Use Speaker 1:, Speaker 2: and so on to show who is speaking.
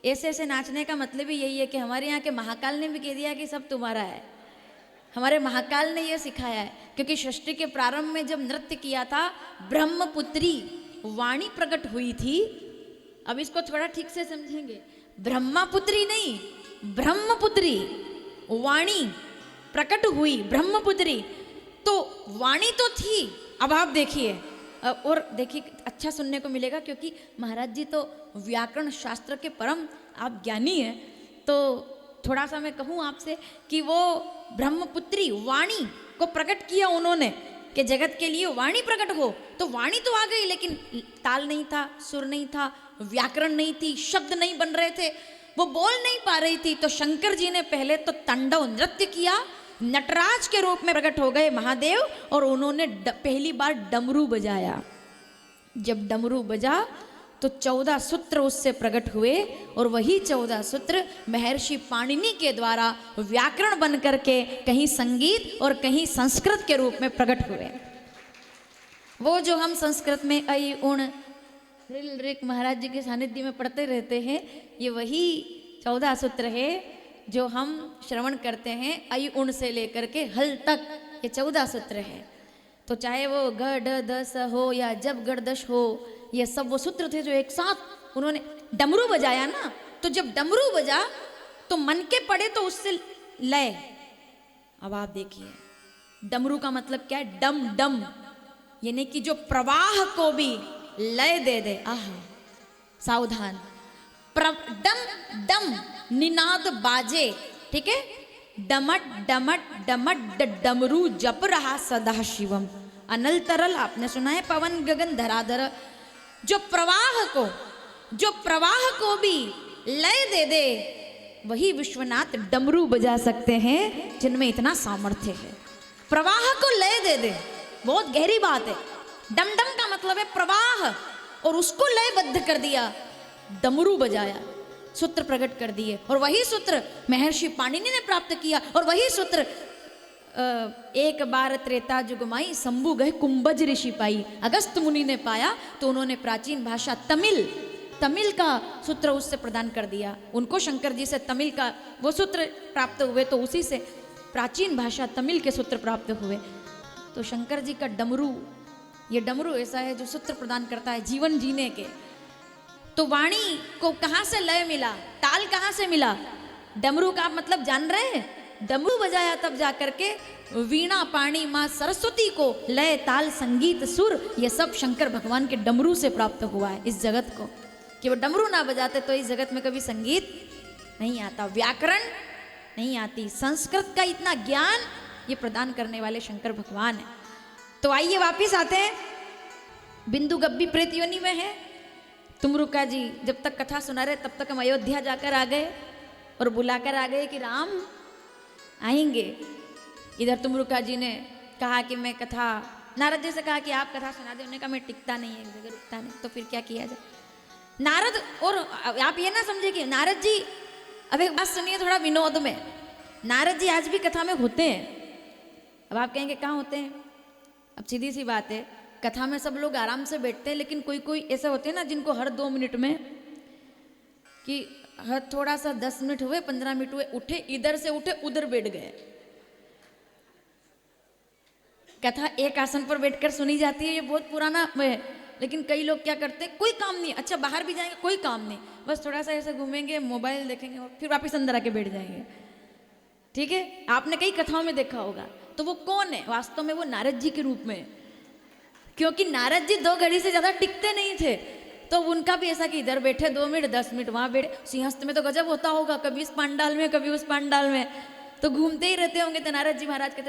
Speaker 1: ऐसे ऐसे नाचने का मतलब ही यही है कि हमारे यहाँ के महाकाल ने भी कह दिया कि सब तुम्हारा है। हमारे महाकाल ने यह सिखाया है, क्योंकि सृष्टि के प्रारंभ में जब नृत्य किया था ब्रह्मपुत्री वाणी प्रकट हुई थी। अब इसको थोड़ा ठीक से समझेंगे, ब्रह्मपुत्री नहीं, ब्रह्मपुत्री वाणी प्रकट हुई, ब्रह्मपुत्री तो वाणी तो थी। अब आप देखिए, और देखिए अच्छा सुनने को मिलेगा, क्योंकि महाराज जी तो व्याकरण शास्त्र के परम आप ज्ञानी हैं। तो थोड़ा सा मैं कहूँ आपसे कि वो ब्रह्मपुत्री वाणी को प्रकट किया उन्होंने कि जगत के लिए वाणी प्रकट हो, तो वाणी तो आ गई, लेकिन ताल नहीं था, सुर नहीं था, व्याकरण नहीं थी, शब्द नहीं बन रहे थे, वो बोल नहीं पा रही थी। तो शंकर जी ने पहले तो तांडव नृत्य किया, नटराज के रूप में प्रकट हो गए महादेव, और उन्होंने पहली बार डमरू बजाया। जब डमरू बजा तो 14 सूत्र उससे प्रकट हुए, और वही 14 सूत्र महर्षि पाणिनि के द्वारा व्याकरण बन करके कहीं संगीत और कहीं संस्कृत के रूप में प्रकट हुए। वो जो हम संस्कृत में ऐ उण ऋल ऋक महाराज जी के सानिध्य में पढ़ते रहते हैं, ये वही 14 सूत्र है जो हम श्रवण करते हैं। ऐ उण से लेकर के हल तक ये 14 सूत्र है। तो चाहे वो ग ड द स हो या जब गड़दश हो, ये सब वो सूत्र थे जो एक साथ उन्होंने डमरू बजाया ना। तो जब डमरू बजा तो मन के पड़े तो उससे लय। अब आप देखिए डमरू का मतलब क्या है, डम डम, यानी कि जो प्रवाह को भी लय दे दे। आह सावधान, डम डम निनाद बाजे, ठीक है, डमट डमट डमट डमरू जप रहा सदा शिवम अनल तरल। आपने सुना है पवन गगन धराधर। जो प्रवाह को भी लय दे दे, वही विश्वनाथ डमरू बजा सकते हैं, जिनमें इतना सामर्थ्य है। प्रवाह को लय दे दे, बहुत गहरी बात है। डमडम का मतलब है प्रवाह, और उसको लयबद्ध कर दिया, डमरू बजाया, सूत्र प्रकट कर दिए। और वही सूत्र महर्षि पाणिनि ने प्राप्त किया, और वही सूत्र एक बार त्रेता जुगमाई शंभु गए कुंभज ऋषि पाई, अगस्त मुनि ने पाया। तो उन्होंने प्राचीन भाषा तमिल का सूत्र उससे प्रदान कर दिया। उनको शंकर जी से तमिल का वो सूत्र प्राप्त हुए, तो उसी से प्राचीन भाषा तमिल के सूत्र प्राप्त हुए। तो शंकर जी का डमरू, ये डमरू ऐसा है जो सूत्र प्रदान करता है जीवन जीने के। तो वाणी को कहाँ से लय मिला, ताल कहाँ से मिला, डमरू का मतलब जान रहे हैं। डमरू बजाया तब जाकर के वीणा पाणी माँ सरस्वती को लय ताल संगीत सुर, ये सब शंकर भगवान के डमरू से प्राप्त हुआ है इस जगत को। कि वो डमरू ना बजाते तो इस जगत में कभी संगीत नहीं आता, व्याकरण नहीं आती, संस्कृत का इतना ज्ञान ये प्रदान करने वाले शंकर भगवान है। तो आइए वापिस आते हैं, बिंदु गब्बी प्रेत योनि में है। तुमरुका जी जब तक कथा सुना रहे तब तक हम अयोध्या जाकर आ गए और बुलाकर आ गए कि राम आएंगे। इधर तुमरुका जी ने कहा कि मैं कथा, नारद जी से कहा कि आप कथा सुना दे। उन्होंने कहा मैं टिकता नहीं है, एक जगह रुकता नहीं। तो फिर क्या किया जाए नारद। और आप ये ना समझे कि नारद जी, अब एक बात सुनिए थोड़ा विनोद में, नारद जी आज भी कथा में होते हैं। अब आप कहेंगे कहाँ होते हैं, अब सीधी सी बात है, कथा में सब लोग आराम से बैठते हैं, लेकिन कोई कोई ऐसे होते हैं ना जिनको हर 2 मिनट में कि हर थोड़ा सा 10 मिनट हुए 15 मिनट हुए, उठे इधर से उठे उधर बैठ गए। कथा एक आसन पर बैठकर सुनी जाती है, ये बहुत पुराना है। लेकिन कई लोग क्या करते हैं, कोई काम नहीं, अच्छा बाहर भी जाएंगे कोई काम नहीं, बस थोड़ा सा ऐसे घूमेंगे, मोबाइल देखेंगे और फिर वापस अंदर आके बैठ जाएंगे। ठीक है, आपने कई कथाओं में देखा होगा। तो वो कौन है वास्तव में, वो नारद जी के रूप में, क्योंकि नारद जी 2 घड़ी से ज्यादा टिकते नहीं थे। तो उनका भी ऐसा कि इधर बैठे 2 मिनट 10 मिनट वहां बैठे। सिंहस्थ में तो गजब होता होगा, कभी इस पंडाल में कभी उस पंडाल में, तो घूमते ही रहते होंगे। तो नारद जी महाराज कहते